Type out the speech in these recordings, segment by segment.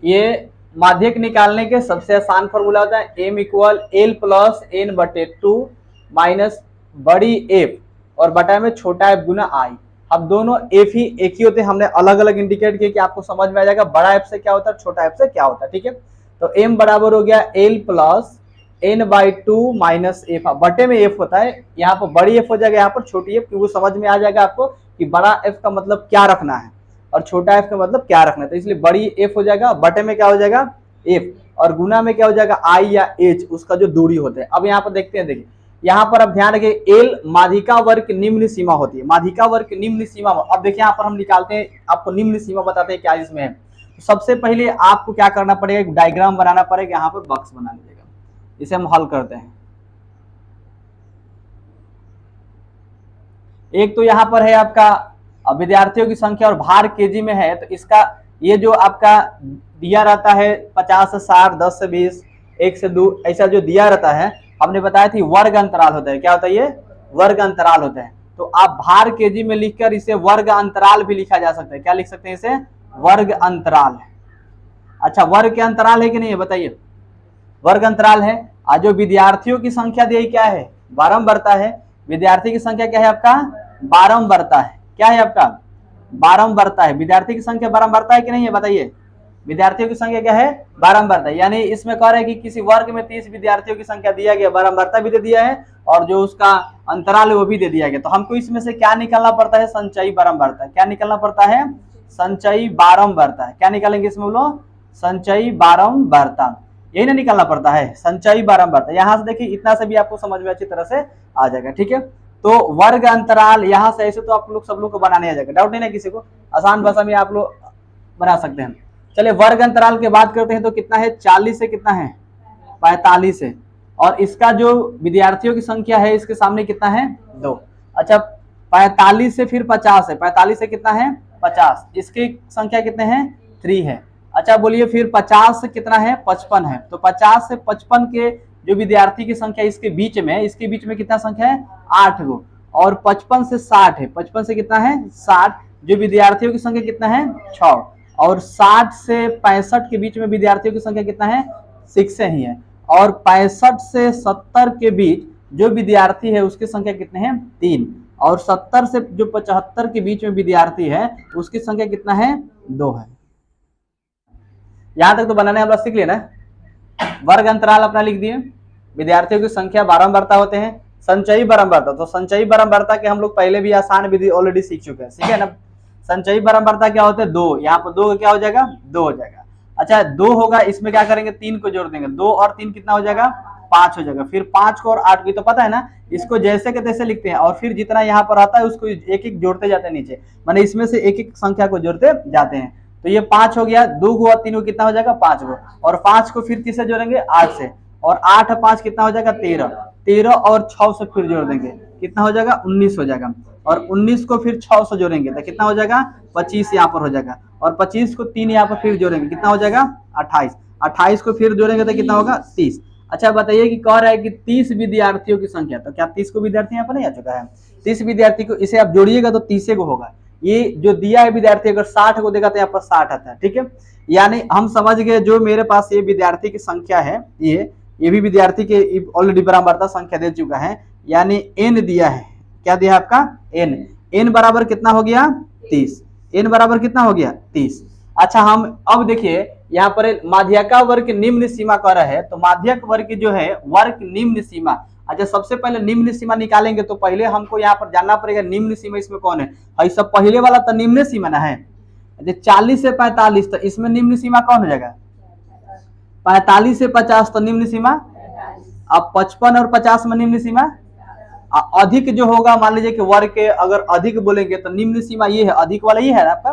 ये माध्यक निकालने के सबसे आसान फॉर्मूला होता है m equal L plus N बटे 2 माइनस बड़ी एफ और बटा में छोटा एफ गुना आई। अब दोनों एफ ही एक ही होते हैं, हमने अलग अलग इंडिकेट किया कि आपको समझ में आ जाएगा बड़ा एफ से क्या होता है, छोटा एफ से क्या होता है। ठीक है, तो m बराबर हो गया L plus N by 2 minus F, बटे में एफ होता है, यहाँ पर बड़ी एफ हो जाएगा, यहाँ पर छोटी एफ, क्योंकि समझ में आ जाएगा आपको कि बड़ा एफ का मतलब क्या रखना है और छोटा एफ का मतलब क्या रखना है। तो इसलिए बड़ी एफ हो जाएगा, बटे में क्या हो जाएगा एफ, और गुना में क्या हो जाएगा आई या एच, उसका जो दूरी होते हैं। अब यहाँ पर देखते हैं, देखिए यहाँ पर अब ध्यान रखिए एल माध्यिका वर्ग की निम्न सीमा होती है, माध्यिका वर्ग की निम्न सीमा। अब देखिए यहाँ पर हम निकालते हैं, आपको निम्न सीमा बताते हैं क्या इसमें है। तो सबसे पहले आपको क्या करना पड़ेगा, एक डायग्राम बनाना पड़ेगा, यहाँ पर बॉक्स बना लीजिएगा, इसे हम हल करते हैं। एक तो यहाँ पर है आपका विद्यार्थियों की संख्या और भार केजी में है, तो इसका ये जो आपका दिया रहता है 50 से 60, 10 से 20, 1 से 2, ऐसा जो दिया रहता है, हमने बताया थी वर्ग अंतराल होता है। क्या होता है, ये वर्ग अंतराल होता है। तो आप भार केजी में लिखकर इसे वर्ग अंतराल भी लिखा जा सकता है। क्या लिख सकते हैं इसे, वर्ग अंतराल। अच्छा, वर्ग के अंतराल है कि नहीं है बताइए, वर्ग अंतराल है। आज जो विद्यार्थियों की संख्या दी क्या है, बारंबारता है। विद्यार्थी की संख्या क्या है आपका, बारंबारता है। क्या है आपका, बारंबारता है। विद्यार्थी की संख्या बारंबारता है कि नहीं है बताइए, विद्यार्थियों की संख्या क्या है, बारंबारता। यानी इसमें कह रहे हैं कि किसी वर्ग में 30 विद्यार्थियों की संख्या दिया गया, बारंबारता भी दे दिया है और जो उसका अंतराल है वो भी दे दिया गया। तो हमको इसमें से क्या निकालना पड़ता है, संचयी बारंबारता। क्या निकालना पड़ता है, संचयी बारंबारता। क्या निकालेंगे इसमें बोलो, संचयी बारंबारता, यही ना निकालना पड़ता है, संचयी बारंबारता। यहाँ से देखिए इतना से भी आपको समझ में अच्छी तरह से आ जाएगा। ठीक है, तो वर्ग अंतराल यहाँ से ऐसे तो आप लोग सब लोग को बनाने आ जाएगा, डाउट नहीं ना किसी को, आसान भाषा में आप लोग बना सकते हैं। चलिए वर्ग अंतराल की बात करते हैं, तो कितना है, 40 से कितना है, 45 है, और इसका जो विद्यार्थियों की संख्या है इसके सामने कितना है, 2। अच्छा, 45 से फिर 50 है, 45 से कितना है, 50, इसकी संख्या कितने हैं, 3 है। अच्छा बोलिए फिर 50 से कितना है, 55 है। तो 50 से 55 के जो विद्यार्थी की संख्या इसके बीच में, इसके बीच में कितना संख्या है, 8 गो, और 55 से 60 है, 55 से कितना है, 60, जो विद्यार्थियों की संख्या कितना है, 6, और 60 से 65 के बीच में विद्यार्थियों की संख्या कितना है, 6 ही है, और 65 से 70 के बीच जो विद्यार्थी है उसकी संख्या कितने हैं, 3, और 70 से जो 75 के बीच में विद्यार्थी है उसकी संख्या कितना है, 2 है। यहां तक तो बनाने हम लोग सीख लिया ना। वर्ग अंतराल अपना लिख दिए, विद्यार्थियों की संख्या बारंबारता होते हैं, संचयी बारंबारता, तो संचयी बारंबारता के हम लोग पहले भी आसान विधि ऑलरेडी सीख चुके हैं, ठीक है ना। संचयी बारंबारता क्या होते हैं, 2, यहाँ पर 2 क्या हो जाएगा, 2 हो जाएगा। अच्छा 2 होगा, इसमें क्या करेंगे, 3 को जोड़ देंगे, 2 और 3 कितना हो जाएगा, 5 हो जाएगा। फिर 5 को और 8 को, तो पता है ना, इसको जैसे के तैसे लिखते हैं, और फिर जितना यहाँ पर आता है उसको एक एक जोड़ते जाते हैं नीचे, माने इसमें से एक एक संख्या को जोड़ते जाते हैं। तो ये 5 हो गया, 2 को और 3 को कितना हो जाएगा, 5 को, और 5 को फिर किससे जोड़ेंगे, 8 से, और 8 और 5 कितना हो जाएगा, 13, 13 और 6 से फिर जोड़ देंगे, कितना हो जाएगा, 19 हो जाएगा, और 19 को फिर 6 से जोड़ेंगे तो कितना हो जाएगा, 25 यहाँ पर हो जाएगा, और 25 को 3 यहाँ पर फिर जोड़ेंगे, कितना हो जाएगा, 28, 28 को फिर जोड़ेंगे तो कितना होगा, 30। अच्छा बताइए कि कह रहा है कि 30 विद्यार्थियों की संख्या, तो क्या 30 को विद्यार्थी यहाँ पर नहीं आ चुका है, 30 विद्यार्थी को इसे आप जोड़िएगा तो 30 को होगा। ये जो दिया है विद्यार्थी अगर 60 को देगा तो यहाँ पर 60 आता है, ठीक है। यानी हम समझ गए जो मेरे पास ये विद्यार्थी की संख्या है, ये भी विद्यार्थी के ऑलरेडी बारंबारता संख्या दे चुका है, यानी n दिया है, क्या दिया है आपका, n बराबर कितना हो गया, 30, n बराबर कितना हो गया, 30। अच्छा हम अब देखिए यहाँ पर माध्यका वर्ग की निम्न सीमा कह रहा है, तो माध्यक वर्ग की जो है वर्ग निम्न सीमा। अच्छा सबसे पहले निम्न सीमा निकालेंगे तो पहले हमको यहाँ पर जानना पड़ेगा निम्न सीमा इसमें कौन है, और सब पहले वाला तो निम्न सीमा ना है। 40 से 45 तो इसमें निम्न सीमा कौन हो जाएगा, 45 से 50 तो निम्न सीमा, अब 55 और 50 में निम्न सीमा, अधिक जो होगा मान लीजिए कि वर्ग के अगर अधिक बोलेंगे तो निम्न सीमा ये है, अधिक वाला ये है ना आपका,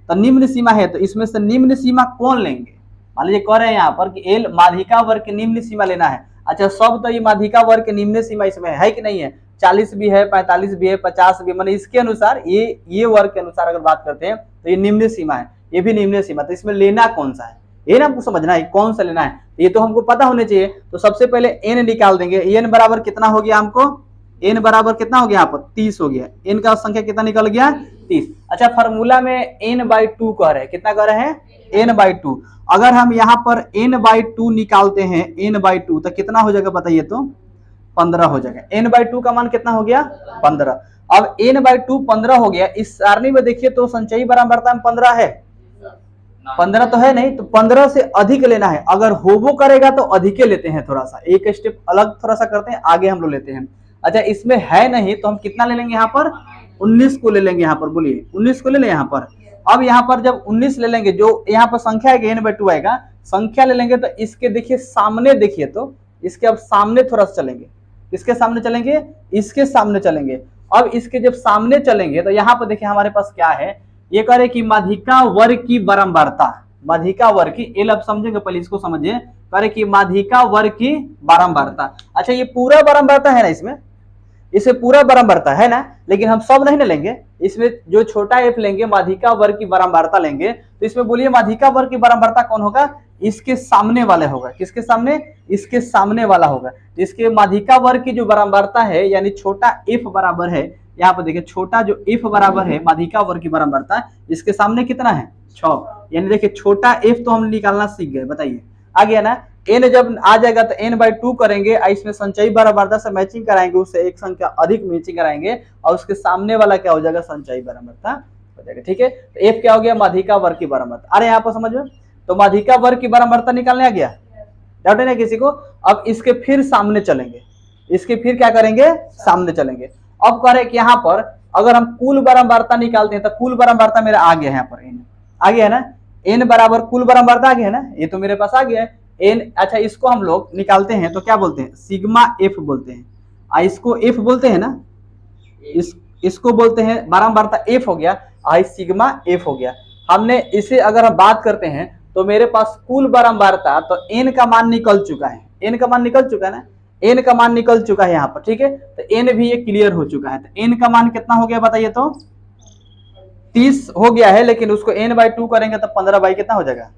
तो निम्न सीमा है, तो इसमें से निम्न सीमा कौन लेंगे, मान लीजिए कह रहे हैं यहाँ पर कि एल माध्यिका वर्ग की निम्न सीमा लेना है। अच्छा सब तो ये माध्यिका वर्ग की निम्न सीमा इसमें है कि नहीं है, 40 भी है, 45 भी है, 50 भी, माने इसके अनुसार ये वर्ग के अनुसार अगर बात करते हैं तो ये निम्न सीमा है, ये भी निम्न सीमा, तो इसमें लेना कौन सा है, ये ना हमको समझना है कौन सा लेना है, ये तो हमको पता होने चाहिए। तो सबसे पहले n निकाल देंगे, n बराबर कितना हो गया हमको, n बराबर कितना हो गया यहाँ पर 30 हो गया, n का संख्या कितना निकल गया 30। अच्छा फार्मूला में n/2 कह रहे हैं, कितना कह रहे हैं n/2। अगर हम यहाँ पर n/2 निकालते हैं n/2 तो कितना हो जाएगा बताइए तो 15 हो जाएगा। n/2 का मान कितना हो गया 15। अब n/2 15 हो गया। इस सारणी में देखिए तो संचयी बारंबारता में 15 है, 15 तो है नहीं, तो 15 से अधिक लेना है। अगर होबो करेगा तो अधिक लेते हैं, थोड़ा सा एक स्टेप अलग थोड़ा सा करते हैं, आगे हम लोग लेते हैं। अच्छा इसमें है नहीं तो हम कितना ले लेंगे यहाँ पर 19 को ले लेंगे। यहाँ पर बोलिए 19 को ले लें यहाँ पर। अब यहाँ पर जब 19 ले लेंगे, जो यहाँ पर संख्या है n/2 आएगा, संख्या ले लेंगे तो इसके देखिए सामने, देखिए तो इसके अब सामने थोड़ा सा चलेंगे। इसके सामने चलेंगे, इसके सामने चलेंगे। अब इसके जब सामने चलेंगे तो यहाँ पर देखिए हमारे पास क्या है, ये कह रहे कि माध्यिका वर्ग की बारंबारता, माध्यिका वर्ग की, एल आप समझेंगे पहले इसको समझिए, कह रहे कि माध्यिका वर्ग की बारंबारता। अच्छा ये पूरा बारंबारता है ना, इसमें पूरा बारंबारता है ना, लेकिन हम सब नहीं ना लेंगे, इसमें जो छोटा एफ लेंगे माध्यिका वर्ग की बारंबारता लेंगे। तो इसमें बोलिए माध्यिका वर्ग की बारंबारता कौन होगा, इसके सामने वाले होगा। किसके सामने, इसके सामने वाला होगा। इसके माध्यिका वर्ग की जो बारंबारता है यानी छोटा एफ बराबर है, यहाँ पर देखिए छोटा जो एफ बराबर है माध्यिका वर्ग की बारंबारता, इसके सामने कितना है 6। यानी देखिए छोटा एफ तो हम निकालना सीख गए, बताइए आ गया ना। n जब आ जाएगा तो n/2 करेंगे, इसमें संचयी बारंबारता से मैचिंग कराएंगे, उससे एक संख्या अधिक मैचिंग कराएंगे और उसके सामने वाला क्या हो जाएगा संचयी बारंबारता हो जाएगा। ठीक है, तो f क्या हो गया माध्यिका वर्ग की बारंबारता। अरे यहाँ पर समझ में, तो माध्यिका वर्ग की बारंबारता निकालने आ गया, डाउट है ना किसी को। अब इसके फिर सामने चलेंगे, इसके फिर क्या करेंगे सामने चलेंगे। अब कह रहे कि यहाँ पर अगर हम कुल बारंबारता निकालते हैं तो कुल बारंबारता मेरा आ गया है, यहाँ पर n आ गया है ना, n बराबर कुल बारंबारता आ गया है ना, ये तो मेरे पास आ गया है n। अच्छा इसको हम लोग निकालते हैं तो क्या बोलते हैं सिग्मा f बोलते हैं, इसको f बोलते हैं ना, इसको बोलते हैं बारंबारता f हो गया, सिग्मा f हो गया। हमने इसे अगर हम बात करते हैं तो मेरे पास कुल बारंबारता, तो n का मान निकल चुका है, n का मान निकल चुका है ना, n का मान निकल चुका है यहाँ पर। ठीक है, तो n भी ये क्लियर हो चुका है। तो n का मान कितना हो गया बताइए तो 30 हो गया है, लेकिन उसको n/2 करेंगे तो 15 बाई कितना हो जाएगा,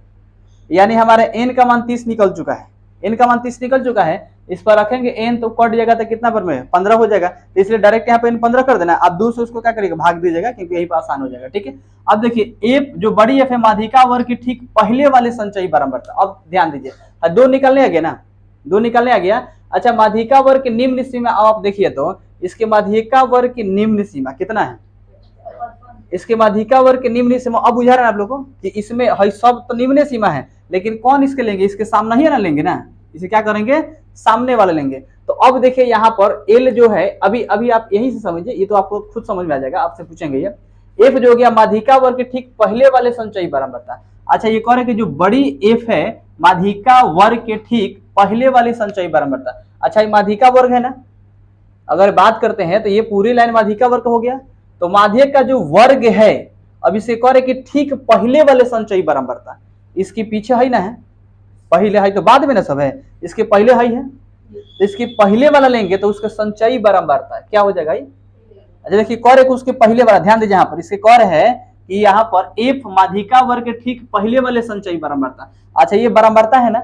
यानी हमारे n का मान 30 निकल चुका है, n का मान 30 निकल चुका है। इस पर रखेंगे n तो कट जाएगा तो कितना पर में 15 हो जाएगा, इसलिए डायरेक्ट यहाँ पे n 15 कर देना। अब 2 से उसको क्या करेगा भाग दीजिएगा, क्योंकि यही पर आसान हो जाएगा। ठीक है, अब देखिए एफ जो बड़ी एफ है माध्यिका वर्ग की ठीक पहले वाले संचयी बारंबारता। अब ध्यान दीजिए 2 निकलने आ गया ना, 2 निकलने आ गया। अच्छा माध्यिका वर्ग की निम्न सीमा, अब आप देखिए तो इसके माध्यिका वर्ग की निम्न सीमा कितना है, इसके माध्यिका वर्ग के निम्न सीमा। अब बुझा रहा है आप लोगों को कि इसमें है सब तो निम्न सीमा है, लेकिन कौन इसके लेंगे, इसके सामने ही ना लेंगे ना, इसे क्या करेंगे सामने वाले लेंगे। तो अब देखिए यहाँ पर एल जो है, अभी आप यहीं से समझिए, ये तो आपको खुद समझ में आ जाएगा, आपसे पूछेंगे ये एफ जो हो गया माध्यिका वर्ग के ठीक पहले वाले संचयी बारंबारता। अच्छा ये कह रहे कि जो बड़ी एफ है माध्यिका वर्ग के ठीक पहले वाली संचयी बारंबारता। अच्छा ये माध्यिका वर्ग है ना, अगर बात करते हैं तो ये पूरी लाइन माध्यिका वर्ग हो गया। तो माध्यक का जो वर्ग है, अब इसे कह रहे कि ठीक पहले वाले संचयी बारंबारता, इसके पीछे है ना है, पहले है तो बाद में ना सब है, इसके पहले है, तो इसके पहले वाला लेंगे तो उसका संचयी बारंबारता क्या हो जाएगा। अच्छा देखिए कह रहे उसके पहले वाला, ध्यान दीजिए यहाँ पर इसके कह रहे है कि यहाँ पर एफ माध्यिका वर्ग के ठीक पहले वाले संचयी बारंबारता। अच्छा ये बारंबारता है ना,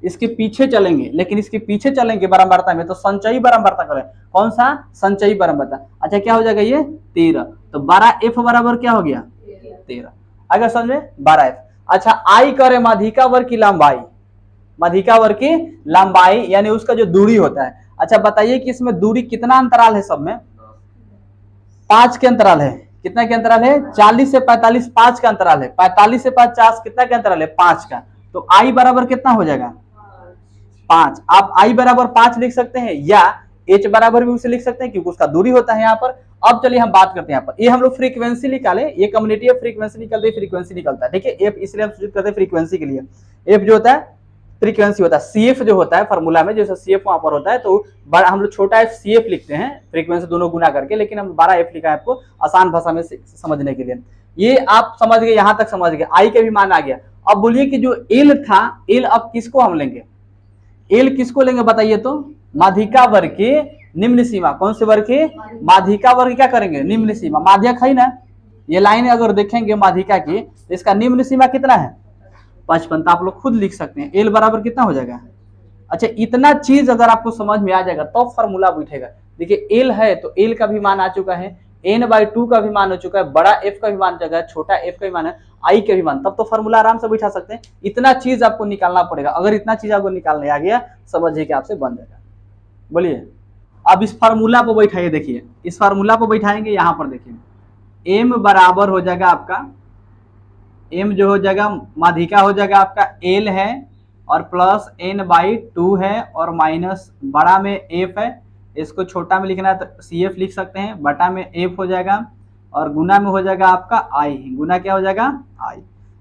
इसके पीछे चलेंगे, लेकिन इसके पीछे चलेंगे बारंबारता में तो संचयी बारंबारता करें, कौन सा संचयी बारंबारता। अच्छा क्या हो जाएगा ये 13, तो 12f बराबर क्या हो गया 13। अगर समझ में 12f। अच्छा आई करे माध्यिका वर्ग की लंबाई, माध्यिका वर्ग की लंबाई यानी उसका जो दूरी होता है। अच्छा बताइए कि इसमें दूरी कितना अंतराल है, सब में 5 के अंतराल है। कितना के अंतराल है 40 से 45 5 का अंतराल है, 45 से 50 कितना के अंतराल है 5 का। तो आई बराबर कितना हो जाएगा 5। आप आई बराबर 5 लिख सकते हैं या एच बराबर भी उसे लिख सकते हैं, क्योंकि उसका दूरी होता है यहाँ पर। अब चलिए हम बात करते हैं यहाँ पर, ये हम लोग फ्रीक्वेंसी निकाले, ये कम्युनिटी ऑफ फ्रीक्वेंसी निकलते फ्रीक्वेंसी निकलता है। ठीक है, एफ इसलिए हम सूचित करते हैं फ्रीक्वेंसी के लिए, एफ जो होता है फ्रीक्वेंसी होता है, सीएफ जो होता है फार्मूला में, जैसे सीएफ वहां पर होता है तो बड़ा हम लोग छोटा एफ सीएफ लिखते हैं, फ्रीक्वेंसी दोनों गुना करके, लेकिन हम 12f लिखा है आपको आसान भाषा में समझने के लिए। ये आप समझ गए, यहां तक समझ गए, आई का भी मान आ गया। अब बोलिए कि जो एल था, एल अब किसको हम लेंगे, एल किसको लेंगे बताइए तो, माध्यिका वर्ग की निम्न सीमा। कौन से वर्ग की, माध्यिका वर्ग क्या करेंगे निम्न सीमा। माध्यक है ना, ये लाइन अगर देखेंगे माध्यिका की तो इसका निम्न सीमा कितना है 55, तो आप लोग खुद लिख सकते हैं एल बराबर कितना हो जाएगा। अच्छा इतना चीज अगर आपको समझ में आ जाएगा तो फॉर्मूला बैठेगा, देखिए एल है तो एल का भी मान आ चुका है, n/2 का भी मान हो चुका है, बड़ा एफ का भी मान चुका है, छोटा एफ का भी मान है, आई का भी मान, तब तो फॉर्मूला आराम से बैठा सकते हैं। इतना चीज आपको निकालना पड़ेगा, अगर इतना चीज आपको निकालने आ गया समझिए कि आपसे बन जाएगा। बोलिए अब इस फार्मूला पर बैठाइए, देखिए इस फार्मूला पर बैठाएंगे, यहाँ पर देखिए m बराबर हो जाएगा आपका, m जो हो जाएगा माध्यिका हो जाएगा आपका l है और प्लस n/2 है और माइनस बड़ा में f है, इसको छोटा में लिखना है तो CF लिख सकते हैं, बटा में f हो जाएगा और गुना में हो जाएगा आपका i, गुना क्या हो जाएगा i।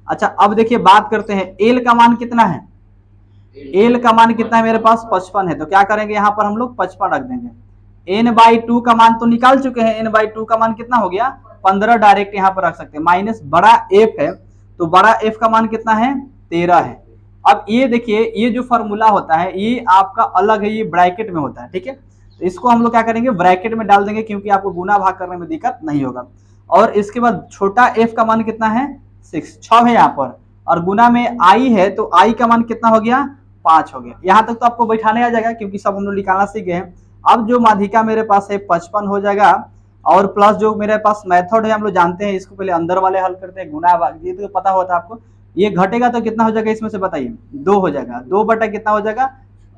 अच्छा अब देखिए बात करते हैं l का मान कितना है, l का मान कितना है मेरे पास 55 है, तो क्या करेंगे यहाँ पर हम लोग 55 रख देंगे। n/2 का मान तो निकाल चुके हैं, n/2 का मान कितना हो गया 15, डायरेक्ट यहाँ पर रख सकते हैं, माइनस बड़ा f है तो बड़ा f का मान कितना है 13 है। अब ये देखिए ये जो फॉर्मूला होता है ये आपका अलग है, ये ब्रैकेट में होता है, ठीक है, तो इसको हम लोग क्या करेंगे ब्रैकेट में डाल देंगे क्योंकि आपको गुना भाग करने में दिक्कत नहीं होगा। और इसके बाद छोटा f का मान कितना है 6 है यहाँ पर, और गुना में i है तो i का मान कितना हो गया 5 हो गया। यहाँ तक तो आपको बैठाने आ जाएगा क्योंकि सब हम लोग निकालना सीख गए हैं। अब जो माध्यिका मेरे पास है 55 हो जाएगा और प्लस जो मेरे पास मेथड है हम लोग जानते हैं, इसको पहले अंदर वाले हल करते हैं, गुना भाग, ये तो पता होता है आपको। ये घटेगा तो कितना हो जाएगा इसमें से बताइए 2 हो जाएगा, 2 बटा कितना हो जाएगा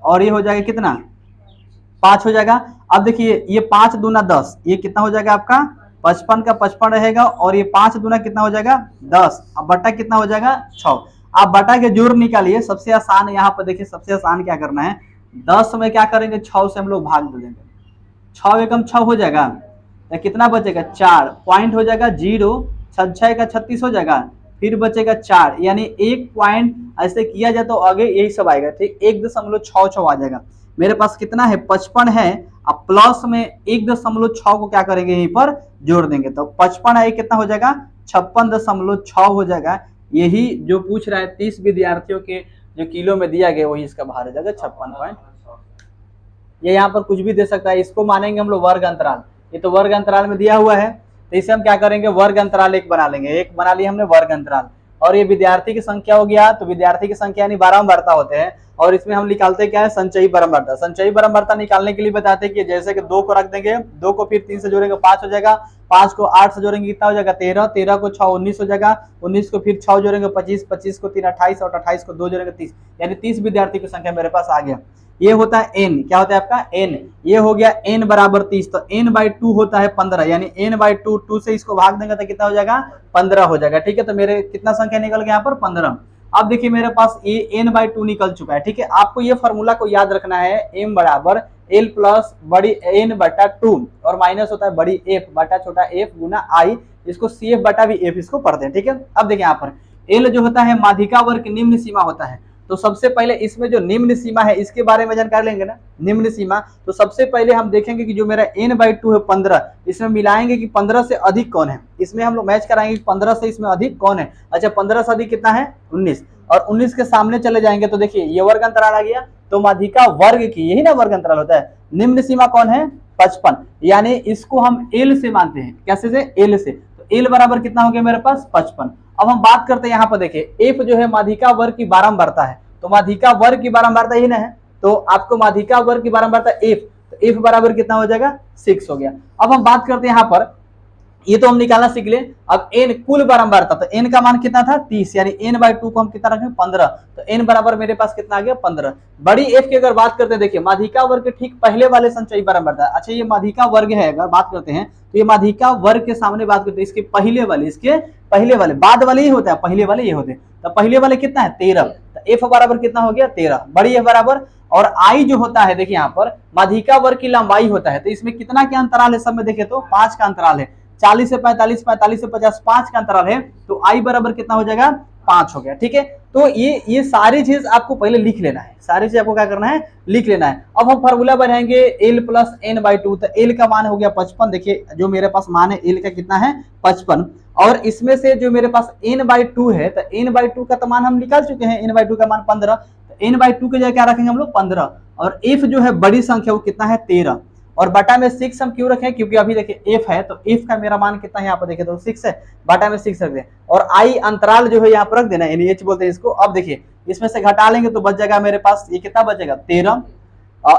और ये हो जाएगा कितना 5 हो जाएगा। अब देखिए ये 5 दूना 10, ये कितना हो जाएगा आपका 55 का 55 रहेगा और ये 5 दूना कितना हो जाएगा 10, अब बटा कितना हो जाएगा 6। आप बटा के जोड़ निकालिए, सबसे आसान यहाँ पर देखिए, सबसे आसान क्या करना है 10 में क्या करेंगे 6 से हम लोग भाग दे देंगे, 6 एकम 6 हो जाएगा तो कितना बचेगा 4, पॉइंट हो जाएगा 0, 6 का 36 हो जाएगा, फिर बचेगा 4, यानी 1 पॉइंट ऐसे किया जाए तो आगे यही सब आएगा, ठीक 1.66 आ जाएगा। मेरे पास कितना है 55 है, अब प्लस में 1.6 को क्या करेंगे यहीं पर जोड़ देंगे तो 55 है कितना हो जाएगा 56.6 हो जाएगा। यही जो पूछ रहा है 30 विद्यार्थियों के जो किलो में दिया गया वही इसका भार हो जाएगा 56 ये यहाँ पर कुछ भी दे सकता है, इसको मानेंगे हम लोग वर्ग अंतराल, ये तो वर्ग अंतराल में दिया हुआ है तो इसे हम क्या करेंगे वर्ग अंतराल एक बना लेंगे, एक बना लिया हमने वर्ग अंतराल। और ये विद्यार्थी की संख्या हो गया, तो विद्यार्थी की संख्या यानी बारंबारता होते हैं और इसमें हम निकालते क्या है संचयी बारंबारता। संचयी बारंबारता निकालने के लिए बताते हैं कि जैसे कि 2 को रख देंगे, 2 को फिर 3 से जोड़ेंगे 5 हो जाएगा, 5 को 8 से जोड़ेंगे कितना हो जाएगा 13, 13 को 6 19 हो जाएगा, 19 को फिर 6 जोड़ेंगे 25, 25 को 3 28 और 28 को 2 जोड़ेंगे 30, यानी 30 विद्यार्थी की संख्या मेरे पास आ गया। ये होता है n, क्या होता है आपका n, ये हो गया n बराबर 30, तो n/2 होता है 15, यानी n/2, 2 से इसको भाग देंगे तो कितना हो जाएगा 15 हो जाएगा, ठीक है। तो मेरे कितना संख्या निकल गया यहाँ पर 15। अब देखिए मेरे पास ये n/2 निकल चुका है, ठीक है। आपको ये फॉर्मूला को याद रखना है, m बराबर l प्लस बड़ी n बटा 2 और माइनस होता है बड़ी f बटा छोटा f गुना i, इसको cf बटा भी f इसको पढ़ दें, ठीक है। अब देखिए यहाँ पर l जो होता है माध्यिका वर्ग की निम्न सीमा होता है, तो सबसे पहले इसमें जो निम्न सीमा है इसके बारे में जानकारी लेंगे ना, निम्न सीमा। तो सबसे पहले हम देखेंगे कि जो मेरा n/2 है 15, इसमें मिलाएंगे कि 15 से अधिक कौन है, इसमें हम लोग मैच कराएंगे कि 15 से इसमें अधिक कौन है। अच्छा 15 से अधिक कितना है 19, और 19 के सामने चले जाएंगे तो देखिए ये वर्ग अंतराल आ गया, तो माध्यिका वर्ग की यही ना वर्ग अंतराल होता है। निम्न सीमा कौन है 55, यानी इसको हम l से मानते हैं, कैसे से l से, तो l बराबर कितना हो गया मेरे पास 55। अब हम बात करते हैं यहाँ पर देखिए f जो है माध्यिका वर्ग की बारंबारता है, तो माध्यिका वर्ग की बारंबारता ही ना है, तो आपको माध्यिका वर्ग की बारंबारता f, तो f बराबर कितना हो जाएगा 6 हो गया। अब हम बात करते हैं यहाँ पर, ये तो हम निकालना सीख ले। अब n कुल बारंबारता, तो n का मान कितना था 30, यानी n/2 को हम कितना रखें 15, तो n बराबर मेरे पास कितना आ गया 15। बड़ी f की अगर बात करते हैं देखिए माध्यिका वर्ग के ठीक पहले वाले संचयी बारंबारता, अच्छा ये माध्यिका वर्ग है अगर बात करते हैं तो ये माध्यिका वर्ग के सामने बात करते हैं, इसके पहले वाले, इसके पहले वाले, बाद वाले ही होता है, पहले वाले ये होते हैं, तो पहले वाले कितना है 13, तो f बराबर कितना हो गया 13, बड़ी f बराबर। और i जो होता है देखिए यहाँ पर माध्यिका वर्ग की लंबाई होता है, तो इसमें कितना क्या अंतराल है सब में देखे तो 5 का अंतराल है, 40 से 45, 45 से 50, 5 का अंतराल है, तो i बराबर कितना हो जाएगा 5 हो गया, ठीक है। तो ये सारी चीज आपको पहले लिख लेना है, सारी चीज आपको क्या करना है लिख लेना है। अब हम फार्मूला बनाएंगे l प्लस n/2, तो l का मान हो गया 55, देखिए जो मेरे पास मान है l का कितना है 55, और इसमें से जो मेरे पास n/2 है, तो n/2 का तो मान हम निकाल चुके हैं, n/2 का मान 15, तो n/2 के जगह क्या रखेंगे हम लोग 15, और f जो है बड़ी संख्या वो कितना है 13, और बटा में 6 हम क्यों रखें, क्योंकि अभी देखिए f है, तो f का मेरा मान कितना है यहाँ पर देखिए तो 6 है, बटा में 6 रख दें, और i अंतराल जो है यहाँ पर रख देना, यानी h बोलते हैं इसको। अब देखिए इसमें से घटा लेंगे तो बच जाएगा मेरे पास ये कितना बचेगा 13,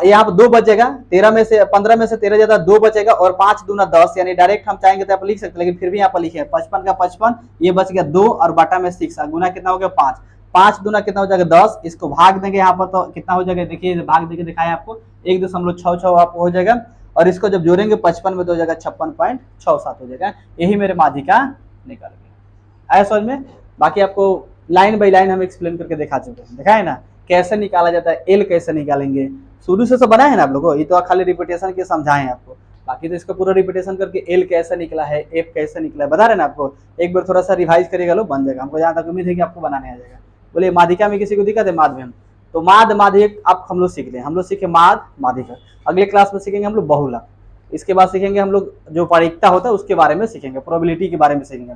यहाँ पर 2 बचेगा, 13 में से 15 में से 13 ज्यादा 2 बचेगा और 5 दूना 10, यानी डायरेक्ट हम चाहेंगे तो आप लिख सकते हैं, लेकिन फिर भी यहाँ पर लिखे 55 का 55, ये बच गया 2 और बटा में 6, गुना कितना हो गया 5, 5 दूना कितना हो जाएगा 10, इसको भाग देंगे यहाँ पर तो कितना हो जाएगा, देखिए भाग देके दिखाया आपको 1.66 आपको हो जाएगा, और इसको जब जोड़ेंगे 55 में तो हो जाएगा 56.67 हो जाएगा। यही मेरे माध्य का निकल गया। आया समझ में? बाकी आपको लाइन बाई लाइन हम एक्सप्लेन करके दिखा चुके हैं, दिखाए ना कैसे निकाला जाता है, एल कैसे निकालेंगे, शुरू से सब बनाए हैं ना आप लोगों को, ये तो खाली रिपीटेशन के समझाए हैं आपको, बाकी तो इसको पूरा रिपीटेशन करके एल कैसे निकला है, एफ कैसे निकला है बता रहे ना आपको, एक बार थोड़ा सा रिवाइज करेगा लो बन जाएगा, हमको जहाँ तक उम्मीद है कि आपको बनाने आ जाएगा। बोले माध्यिका में किसी को दिक्कत है? माध्य में तो माध्य माध्यिक आप हम लोग सीख लें, हम लोग सीखे माध्य माध्यिका, अगले क्लास में सीखेंगे हम लोग बहुलक, इसके बाद सीखेंगे हम लोग जो प्रायिकता होता है उसके बारे में सीखेंगे, प्रोबेबिलिटी के बारे में सीखेंगे।